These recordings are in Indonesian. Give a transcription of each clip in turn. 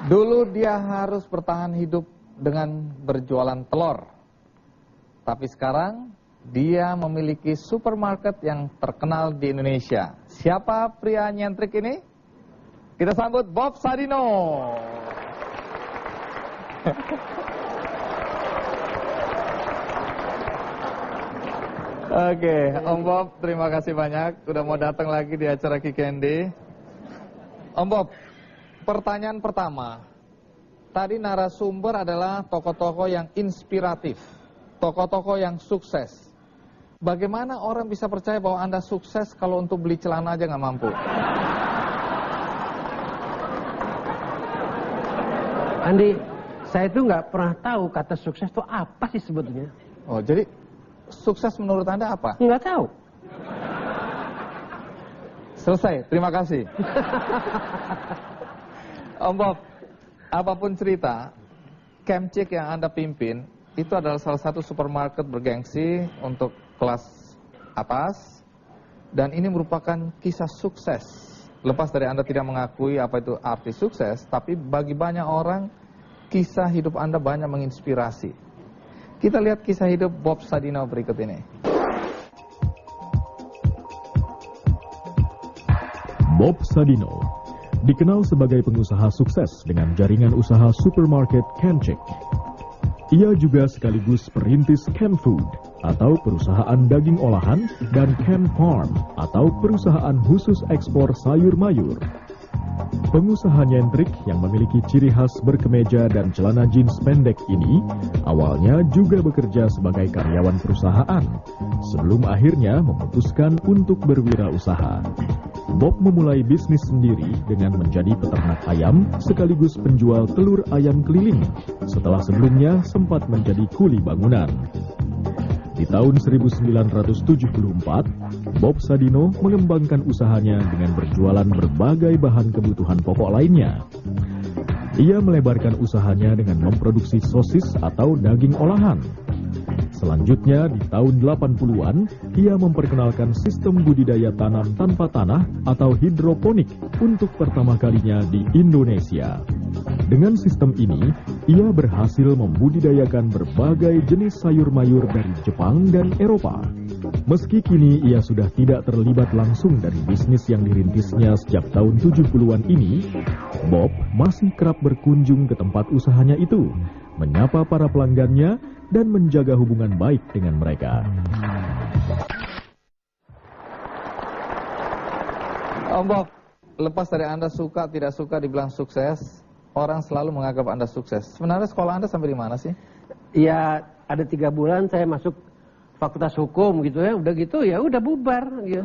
Dulu dia harus bertahan hidup dengan berjualan telur. Tapi sekarang dia memiliki supermarket yang terkenal di Indonesia. Siapa pria nyentrik ini? Kita sambut Bob Sadino. Oke, Om Bob, terima kasih banyak udah mau datang lagi di acara Kikendi. Om Bob, pertanyaan pertama. Tadi narasumber adalah tokoh-tokoh yang inspiratif, tokoh-tokoh yang sukses. Bagaimana orang bisa percaya bahwa Anda sukses kalau untuk beli celana aja nggak mampu? Andi, saya itu nggak pernah tahu kata sukses itu apa sih sebetulnya. Oh, jadi sukses menurut Anda apa? Nggak tahu. Selesai, terima kasih. Om Bob, apapun cerita, Kemcik yang Anda pimpin itu adalah salah satu supermarket bergengsi untuk kelas atas, dan ini merupakan kisah sukses. Lepas dari Anda tidak mengakui apa itu arti sukses, tapi bagi banyak orang kisah hidup Anda banyak menginspirasi. Kita lihat kisah hidup Bob Sadino berikut ini. Bob Sadino dikenal sebagai pengusaha sukses dengan jaringan usaha supermarket Kemcik. Ia juga sekaligus perintis Kem Food atau perusahaan daging olahan dan Kem Farm atau perusahaan khusus ekspor sayur mayur. Pengusaha nyentrik yang memiliki ciri khas berkemeja dan celana jeans pendek ini awalnya juga bekerja sebagai karyawan perusahaan sebelum akhirnya memutuskan untuk berwirausaha. Bob memulai bisnis sendiri dengan menjadi peternak ayam sekaligus penjual telur ayam keliling setelah sebelumnya sempat menjadi kuli bangunan. Di tahun 1974, Bob Sadino mengembangkan usahanya dengan berjualan berbagai bahan kebutuhan pokok lainnya. Ia melebarkan usahanya dengan memproduksi sosis atau daging olahan. Selanjutnya, di tahun 80-an, ia memperkenalkan sistem budidaya tanam tanpa tanah atau hidroponik untuk pertama kalinya di Indonesia. Dengan sistem ini, ia berhasil membudidayakan berbagai jenis sayur mayur dari Jepang dan Eropa. Meski kini ia sudah tidak terlibat langsung dari bisnis yang dirintisnya sejak tahun 70-an ini, Bob masih kerap berkunjung ke tempat usahanya itu, menyapa para pelanggannya, dan menjaga hubungan baik dengan mereka. Om Bob, lepas dari Anda suka tidak suka dibilang sukses, orang selalu menganggap Anda sukses. Sebenarnya sekolah Anda sampai di mana sih? Ya, ada 3 bulan saya masuk fakultas hukum gitu ya, udah gitu ya udah bubar gitu.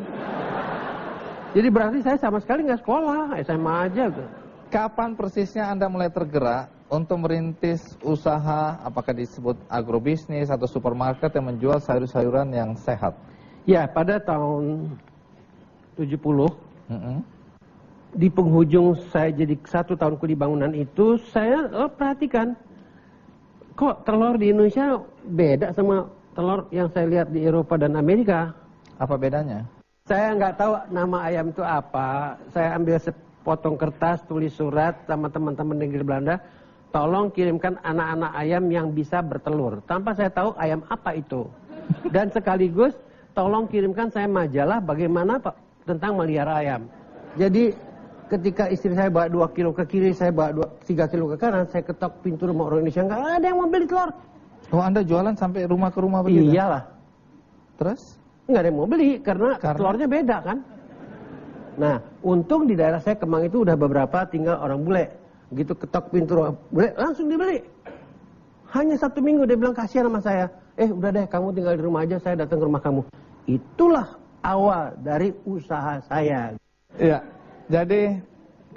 Jadi berarti saya sama sekali nggak sekolah, SMA aja gitu. Kapan persisnya Anda mulai tergerak untuk merintis usaha, apakah disebut agrobisnis atau supermarket yang menjual sayur-sayuran yang sehat? Ya, pada tahun 70, di penghujung saya jadi 1 tahun kuli bangunan itu, saya perhatikan, kok telur di Indonesia beda sama telur yang saya lihat di Eropa dan Amerika. Apa bedanya? Saya nggak tahu nama ayam itu apa, saya ambil sepotong kertas, tulis surat sama teman-teman negeri Belanda, tolong kirimkan anak-anak ayam yang bisa bertelur. Tanpa saya tahu ayam apa itu. Dan sekaligus tolong kirimkan saya majalah bagaimana tentang melihara ayam. Jadi ketika istri saya bawa 2 kilo ke kiri, saya bawa 3 kilo ke kanan, saya ketok pintu rumah orang Indonesia, nggak ada yang mau beli telur. Oh, Anda jualan sampai rumah ke rumah begitu? Iyalah. Terus? Nggak ada yang mau beli karena telurnya beda kan. Nah, untung di daerah saya Kemang itu udah beberapa tinggal orang bule. Gitu ketok pintu rumah bule, langsung dibeli. Hanya 1 minggu dia bilang kasihan sama saya. Udah deh kamu tinggal di rumah aja, saya datang ke rumah kamu. Itulah awal dari usaha saya. Iya, jadi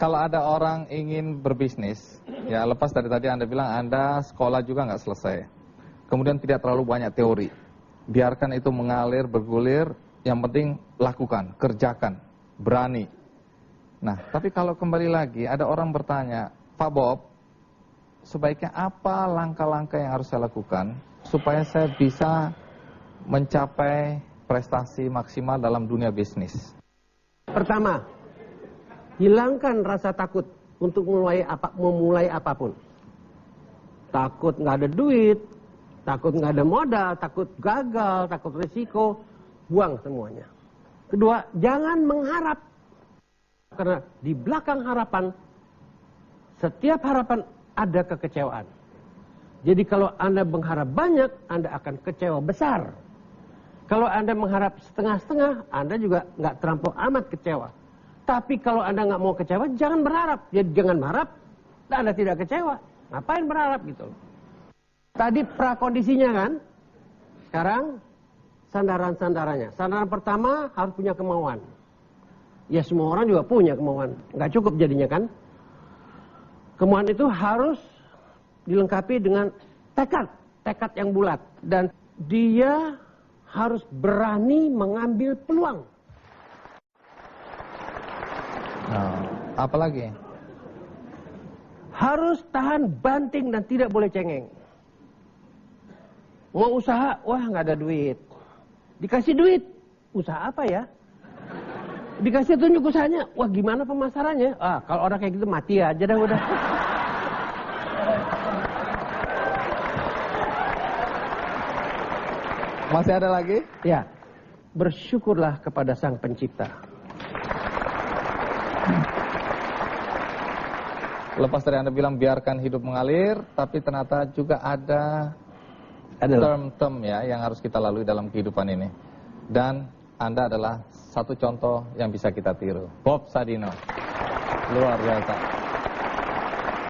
kalau ada orang ingin berbisnis, ya lepas dari tadi Anda bilang Anda sekolah juga nggak selesai. Kemudian tidak terlalu banyak teori. Biarkan itu mengalir, bergulir, yang penting lakukan, kerjakan, berani. Nah, tapi kalau kembali lagi ada orang bertanya, Pak Bob, sebaiknya apa langkah-langkah yang harus saya lakukan supaya saya bisa mencapai prestasi maksimal dalam dunia bisnis? Pertama, hilangkan rasa takut untuk memulai apapun. Takut nggak ada duit, takut nggak ada modal, takut gagal, takut risiko, buang semuanya. Kedua, jangan mengharap. Karena di belakang harapan, setiap harapan ada kekecewaan. Jadi kalau Anda mengharap banyak, Anda akan kecewa besar. Kalau Anda mengharap setengah-setengah, Anda juga nggak terlampau amat kecewa. Tapi kalau Anda nggak mau kecewa, jangan berharap. Jadi jangan berharap, Anda tidak kecewa. Ngapain berharap gitu? Tadi prakondisinya kan, sekarang sandaran-sandarannya. Sandaran pertama harus punya kemauan. Ya semua orang juga punya kemauan. Nggak cukup jadinya kan. Kemauan itu harus dilengkapi dengan tekad yang bulat. Dan dia harus berani mengambil peluang. Nah, apa lagi? Harus tahan banting dan tidak boleh cengeng. Mau usaha, wah nggak ada duit. Dikasih duit, usaha apa ya? Dikasih tunjuk usahanya, wah gimana pemasarannya? Ah, kalau orang kayak gitu mati aja dah udah. Masih ada lagi? Ya, bersyukurlah kepada Sang Pencipta. Lepas dari Anda bilang biarkan hidup mengalir, tapi ternyata juga ada term-term ya yang harus kita lalui dalam kehidupan ini. Dan Anda adalah satu contoh yang bisa kita tiru. Bob Sadino. Luar biasa.